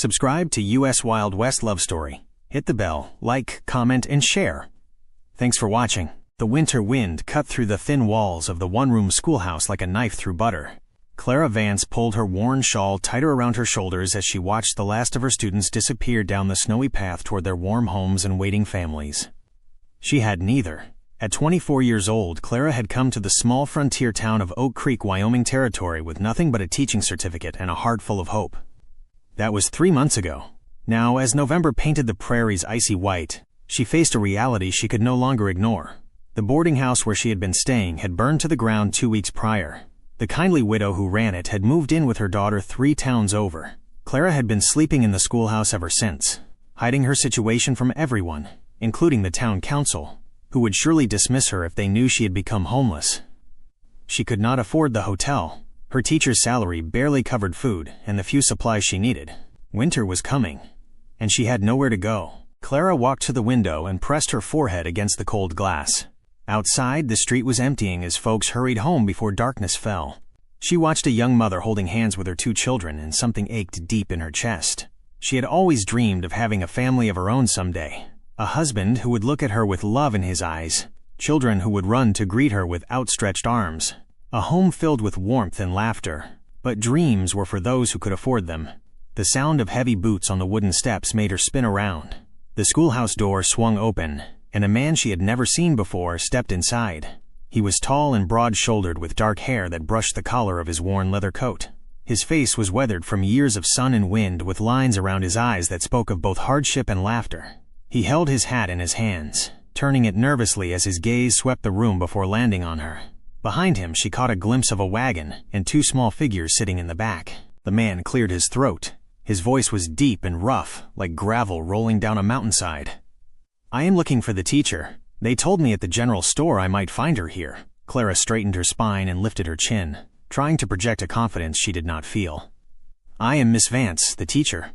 Subscribe to US Wild West Love Story. Hit the bell, like, comment, and share. Thanks for watching. The winter wind cut through the thin walls of the one-room schoolhouse like a knife through butter. Clara Vance pulled her worn shawl tighter around her shoulders as she watched the last of her students disappear down the snowy path toward their warm homes and waiting families. She had neither. At 24 years old, Clara had come to the small frontier town of Oak Creek, Wyoming territory with nothing but a teaching certificate and a heart full of hope. That was 3 months ago. Now, as November painted the prairies icy white, she faced a reality she could no longer ignore. The boarding house where she had been staying had burned to the ground 2 weeks prior. The kindly widow who ran it had moved in with her daughter 3 towns over. Clara had been sleeping in the schoolhouse ever since, hiding her situation from everyone, including the town council, who would surely dismiss her if they knew she had become homeless. She could not afford the hotel. Her teacher's salary barely covered food and the few supplies she needed. Winter was coming, and she had nowhere to go. Clara walked to the window and pressed her forehead against the cold glass. Outside, the street was emptying as folks hurried home before darkness fell. She watched a young mother holding hands with her 2 children, and something ached deep in her chest. She had always dreamed of having a family of her own someday. A husband who would look at her with love in his eyes, children who would run to greet her with outstretched arms, a home filled with warmth and laughter. But dreams were for those who could afford them. The sound of heavy boots on the wooden steps made her spin around. The schoolhouse door swung open, and a man she had never seen before stepped inside. He was tall and broad-shouldered with dark hair that brushed the collar of his worn leather coat. His face was weathered from years of sun and wind, with lines around his eyes that spoke of both hardship and laughter. He held his hat in his hands, turning it nervously as his gaze swept the room before landing on her. Behind him, she caught a glimpse of a wagon and 2 small figures sitting in the back. The man cleared his throat. His voice was deep and rough, like gravel rolling down a mountainside. "I am looking for the teacher. They told me at the general store I might find her here." Clara straightened her spine and lifted her chin, trying to project a confidence she did not feel. "I am Miss Vance, the teacher.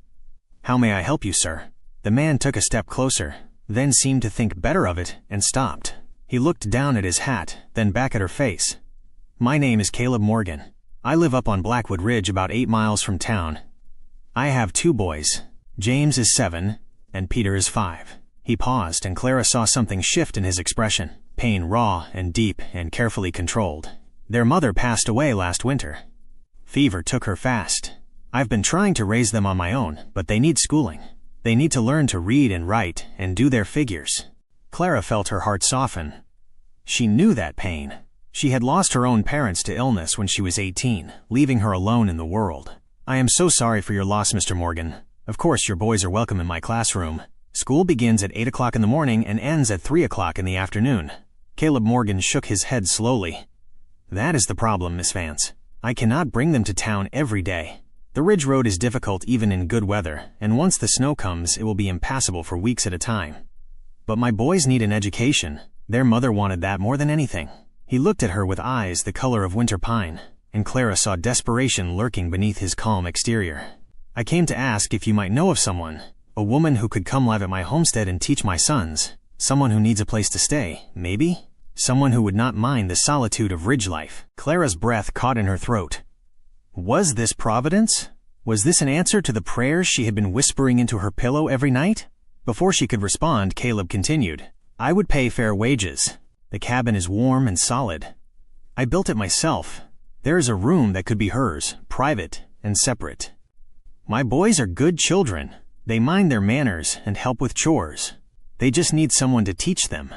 How may I help you, sir?" The man took a step closer, then seemed to think better of it and stopped. He looked down at his hat, then back at her face. "My name is Caleb Morgan. I live up on Blackwood Ridge about 8 miles from town. I have 2 boys. James is 7, and Peter is 5. He paused, and Clara saw something shift in his expression, pain raw and deep and carefully controlled. "Their mother passed away last winter. Fever took her fast. I've been trying to raise them on my own, but they need schooling. They need to learn to read and write and do their figures." Clara felt her heart soften. She knew that pain. She had lost her own parents to illness when she was 18, leaving her alone in the world. "I am so sorry for your loss, Mr. Morgan. Of course your boys are welcome in my classroom. School begins at 8 o'clock in the morning and ends at 3 o'clock in the afternoon." Caleb Morgan shook his head slowly. "That is the problem, Miss Vance. I cannot bring them to town every day. The Ridge Road is difficult even in good weather, and once the snow comes, it will be impassable for weeks at a time. But my boys need an education. Their mother wanted that more than anything." He looked at her with eyes the color of winter pine, and Clara saw desperation lurking beneath his calm exterior. "I came to ask if you might know of someone, a woman who could come live at my homestead and teach my sons. Someone who needs a place to stay, maybe? Someone who would not mind the solitude of ridge life." Clara's breath caught in her throat. Was this Providence? Was this an answer to the prayers she had been whispering into her pillow every night? Before she could respond, Caleb continued, "I would pay fair wages. The cabin is warm and solid. I built it myself. There is a room that could be hers, private and separate. My boys are good children. They mind their manners and help with chores. They just need someone to teach them.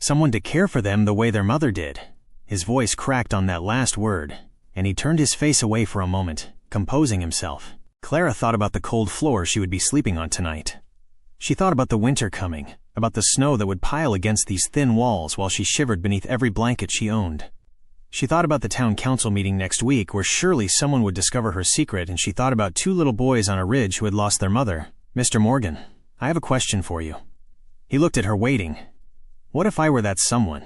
Someone to care for them the way their mother did." His voice cracked on that last word, and he turned his face away for a moment, composing himself. Clara thought about the cold floor she would be sleeping on tonight. She thought about the winter coming, about the snow that would pile against these thin walls while she shivered beneath every blanket she owned. She thought about the town council meeting next week where surely someone would discover her secret, and she thought about 2 little boys on a ridge who had lost their mother. "Mr. Morgan, I have a question for you." He looked at her waiting. "What if I were that someone?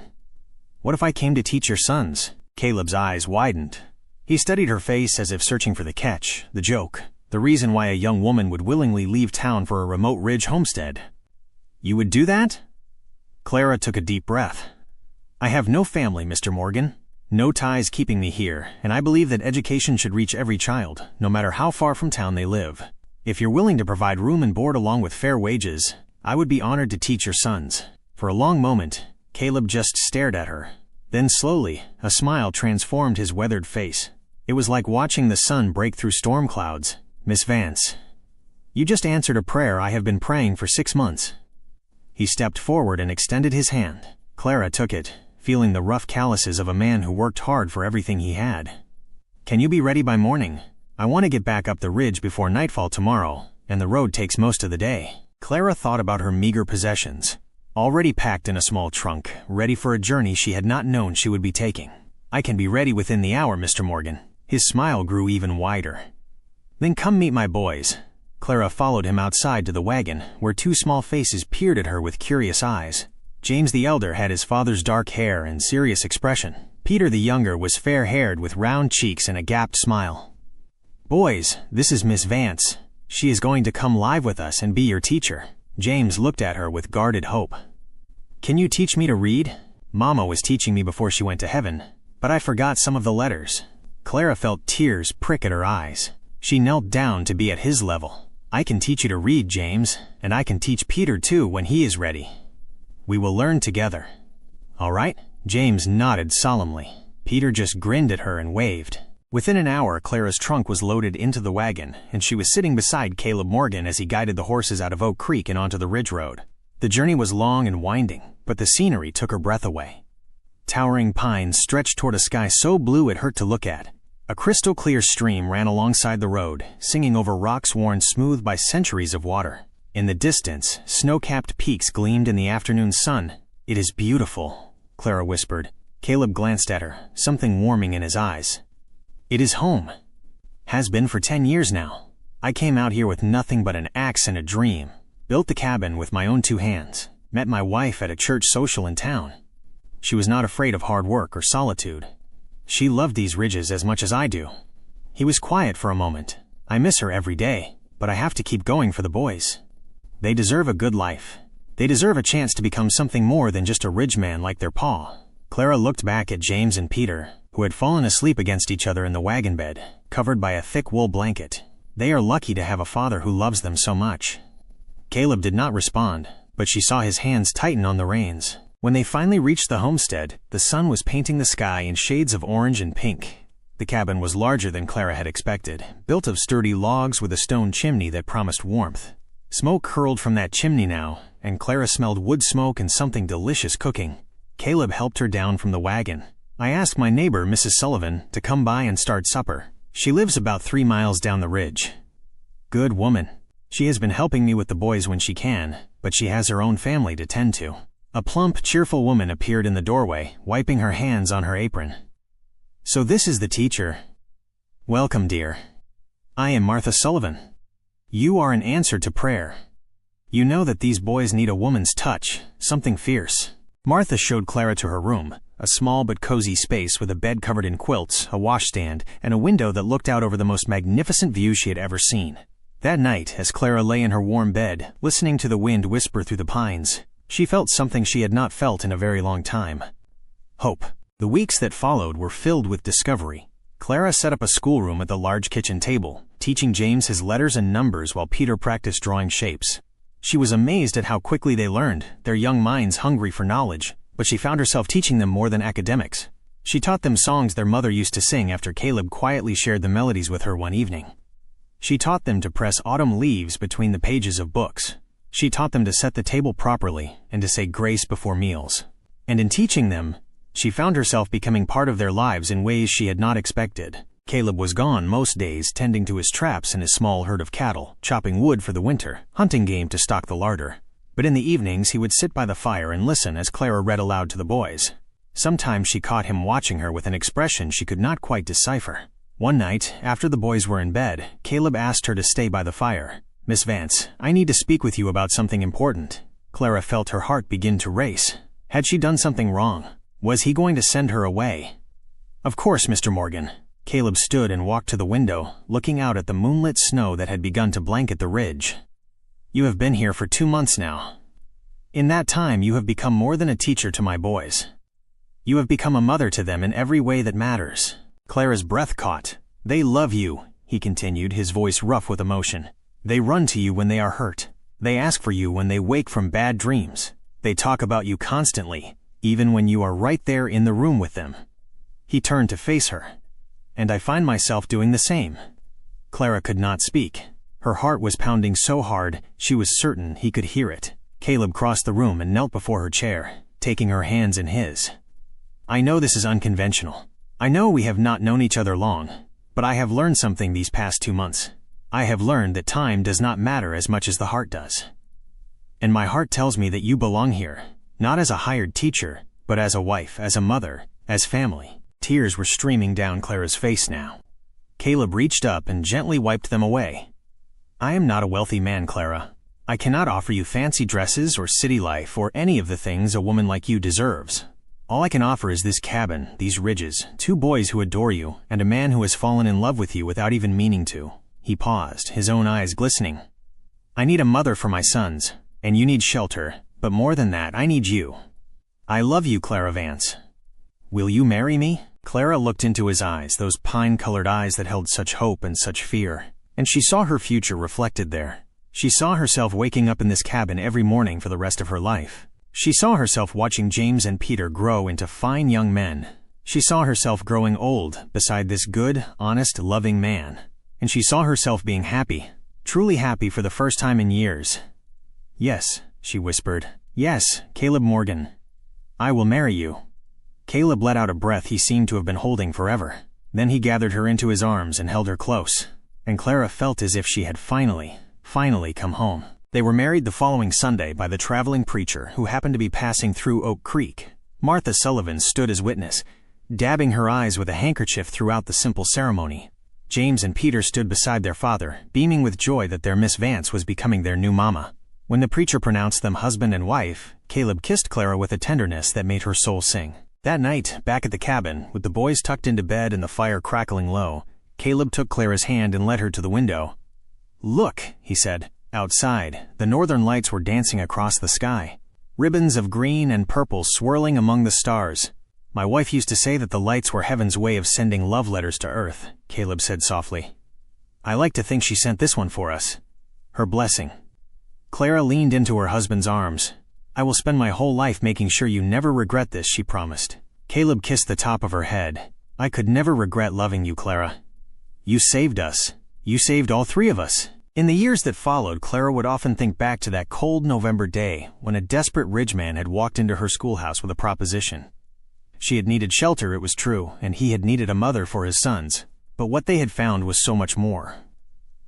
What if I came to teach your sons?" Caleb's eyes widened. He studied her face as if searching for the catch, the joke, the reason why a young woman would willingly leave town for a remote ridge homestead. "You would do that?" Clara took a deep breath. "I have no family, Mr. Morgan. No ties keeping me here, and I believe that education should reach every child, no matter how far from town they live. If you're willing to provide room and board along with fair wages, I would be honored to teach your sons." For a long moment, Caleb just stared at her. Then slowly, a smile transformed his weathered face. It was like watching the sun break through storm clouds. "Miss Vance, you just answered a prayer I have been praying for 6 months." He stepped forward and extended his hand. Clara took it, feeling the rough calluses of a man who worked hard for everything he had. "Can you be ready by morning? I want to get back up the ridge before nightfall tomorrow, and the road takes most of the day." Clara thought about her meager possessions, already packed in a small trunk, ready for a journey she had not known she would be taking. "I can be ready within the hour, Mr. Morgan." His smile grew even wider. "Then come meet my boys." Clara followed him outside to the wagon, where 2 small faces peered at her with curious eyes. James the elder had his father's dark hair and serious expression. Peter the younger was fair-haired with round cheeks and a gapped smile. "Boys, this is Miss Vance. She is going to come live with us and be your teacher." James looked at her with guarded hope. "Can you teach me to read? Mama was teaching me before she went to heaven, but I forgot some of the letters." Clara felt tears prick at her eyes. She knelt down to be at his level. "I can teach you to read, James, and I can teach Peter too when he is ready. We will learn together. All right?" James nodded solemnly. Peter just grinned at her and waved. Within an hour, Clara's trunk was loaded into the wagon, and she was sitting beside Caleb Morgan as he guided the horses out of Oak Creek and onto the ridge road. The journey was long and winding, but the scenery took her breath away. Towering pines stretched toward a sky so blue it hurt to look at. A crystal-clear stream ran alongside the road, singing over rocks worn smooth by centuries of water. In the distance, snow-capped peaks gleamed in the afternoon sun. "It is beautiful," Clara whispered. Caleb glanced at her, something warming in his eyes. "It is home. Has been for 10 years now. I came out here with nothing but an axe and a dream. Built the cabin with my own 2 hands. Met my wife at a church social in town. She was not afraid of hard work or solitude. She loved these ridges as much as I do." He was quiet for a moment. "I miss her every day, but I have to keep going for the boys. They deserve a good life. They deserve a chance to become something more than just a ridgeman like their pa." Clara looked back at James and Peter, who had fallen asleep against each other in the wagon bed, covered by a thick wool blanket. They are lucky to have a father who loves them so much. Caleb did not respond, but she saw his hands tighten on the reins. When they finally reached the homestead, the sun was painting the sky in shades of orange and pink. The cabin was larger than Clara had expected, built of sturdy logs with a stone chimney that promised warmth. Smoke curled from that chimney now, and Clara smelled wood smoke and something delicious cooking. Caleb helped her down from the wagon. "I asked my neighbor, Mrs. Sullivan, to come by and start supper. She lives about 3 miles down the ridge. Good woman. She has been helping me with the boys when she can, but she has her own family to tend to." A plump, cheerful woman appeared in the doorway, wiping her hands on her apron. "So this is the teacher. Welcome, dear. I am Martha Sullivan. You are an answer to prayer. You know that these boys need a woman's touch, something fierce." Martha showed Clara to her room, a small but cozy space with a bed covered in quilts, a washstand, and a window that looked out over the most magnificent view she had ever seen. That night, as Clara lay in her warm bed, listening to the wind whisper through the pines, she felt something she had not felt in a very long time. Hope. The weeks that followed were filled with discovery. Clara set up a schoolroom at the large kitchen table, teaching James his letters and numbers while Peter practiced drawing shapes. She was amazed at how quickly they learned, their young minds hungry for knowledge, but she found herself teaching them more than academics. She taught them songs their mother used to sing after Caleb quietly shared the melodies with her one evening. She taught them to press autumn leaves between the pages of books. She taught them to set the table properly and to say grace before meals. And in teaching them, she found herself becoming part of their lives in ways she had not expected. Caleb was gone most days tending to his traps and his small herd of cattle, chopping wood for the winter, hunting game to stock the larder. But in the evenings he would sit by the fire and listen as Clara read aloud to the boys. Sometimes she caught him watching her with an expression she could not quite decipher. One night, after the boys were in bed, Caleb asked her to stay by the fire. "Miss Vance, I need to speak with you about something important." Clara felt her heart begin to race. Had she done something wrong? Was he going to send her away? "Of course, Mr. Morgan." Caleb stood and walked to the window, looking out at the moonlit snow that had begun to blanket the ridge. "You have been here for 2 months now. In that time you have become more than a teacher to my boys. You have become a mother to them in every way that matters." Clara's breath caught. "They love you," he continued, his voice rough with emotion. They run to you when they are hurt. They ask for you when they wake from bad dreams. They talk about you constantly, even when you are right there in the room with them." He turned to face her. "And I find myself doing the same." Clara could not speak. Her heart was pounding so hard, she was certain he could hear it. Caleb crossed the room and knelt before her chair, taking her hands in his. "I know this is unconventional. I know we have not known each other long, but I have learned something these past 2 months. I have learned that time does not matter as much as the heart does. And my heart tells me that you belong here, not as a hired teacher, but as a wife, as a mother, as family." Tears were streaming down Clara's face now. Caleb reached up and gently wiped them away. "I am not a wealthy man, Clara. I cannot offer you fancy dresses or city life or any of the things a woman like you deserves. All I can offer is this cabin, these ridges, 2 boys who adore you, and a man who has fallen in love with you without even meaning to." He paused, his own eyes glistening. "I need a mother for my sons, and you need shelter, but more than that, I need you. I love you, Clara Vance. Will you marry me?" Clara looked into his eyes, those pine-colored eyes that held such hope and such fear, and she saw her future reflected there. She saw herself waking up in this cabin every morning for the rest of her life. She saw herself watching James and Peter grow into fine young men. She saw herself growing old beside this good, honest, loving man. And she saw herself being happy, truly happy for the first time in years. "Yes," she whispered. "Yes, Caleb Morgan. I will marry you." Caleb let out a breath he seemed to have been holding forever. Then he gathered her into his arms and held her close. And Clara felt as if she had finally come home. They were married the following Sunday by the traveling preacher who happened to be passing through Oak Creek. Martha Sullivan stood as witness, dabbing her eyes with a handkerchief throughout the simple ceremony. James and Peter stood beside their father, beaming with joy that their Miss Vance was becoming their new mama. When the preacher pronounced them husband and wife, Caleb kissed Clara with a tenderness that made her soul sing. That night, back at the cabin, with the boys tucked into bed and the fire crackling low, Caleb took Clara's hand and led her to the window. "Look," he said. Outside, the northern lights were dancing across the sky, ribbons of green and purple swirling among the stars. "My wife used to say that the lights were heaven's way of sending love letters to earth," Caleb said softly. "I like to think she sent this one for us. Her blessing." Clara leaned into her husband's arms. "I will spend my whole life making sure you never regret this," she promised. Caleb kissed the top of her head. "I could never regret loving you, Clara. You saved us. You saved all 3 of us." In the years that followed, Clara would often think back to that cold November day when a desperate ridgeman had walked into her schoolhouse with a proposition. She had needed shelter, it was true, and he had needed a mother for his sons. But what they had found was so much more.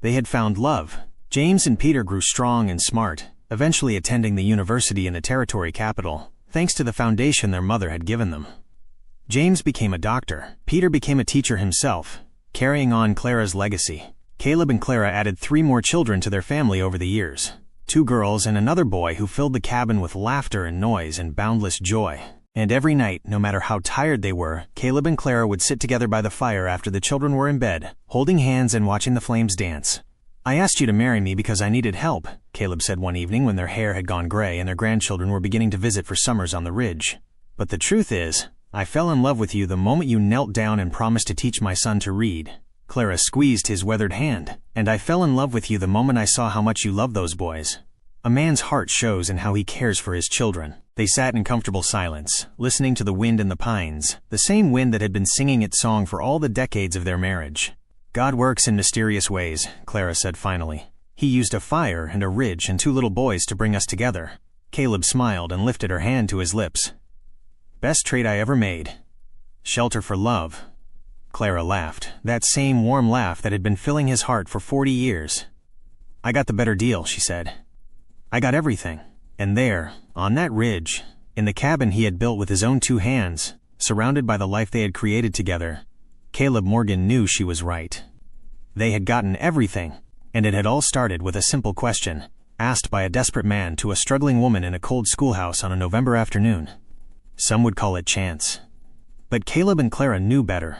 They had found love. James and Peter grew strong and smart, eventually attending the university in the territory capital, thanks to the foundation their mother had given them. James became a doctor. Peter became a teacher himself, carrying on Clara's legacy. Caleb and Clara added 3 more children to their family over the years. 2 girls and another boy who filled the cabin with laughter and noise and boundless joy. And every night, no matter how tired they were, Caleb and Clara would sit together by the fire after the children were in bed, holding hands and watching the flames dance. "I asked you to marry me because I needed help," Caleb said one evening when their hair had gone gray and their grandchildren were beginning to visit for summers on the ridge. "But the truth is, I fell in love with you the moment you knelt down and promised to teach my son to read." Clara squeezed his weathered hand. "And I fell in love with you the moment I saw how much you love those boys." A man's heart shows in how he cares for his children. They sat in comfortable silence, listening to the wind in the pines, the same wind that had been singing its song for all the decades of their marriage. "God works in mysterious ways," Clara said finally. "He used a fire and a ridge and 2 little boys to bring us together." Caleb smiled and lifted her hand to his lips. "Best trade I ever made. Shelter for love." Clara laughed, that same warm laugh that had been filling his heart for 40 years. "I got the better deal," she said. "I got everything." And there, on that ridge, in the cabin he had built with his own 2 hands, surrounded by the life they had created together, Caleb Morgan knew she was right. They had gotten everything, and it had all started with a simple question, asked by a desperate man to a struggling woman in a cold schoolhouse on a November afternoon. Some would call it chance. But Caleb and Clara knew better.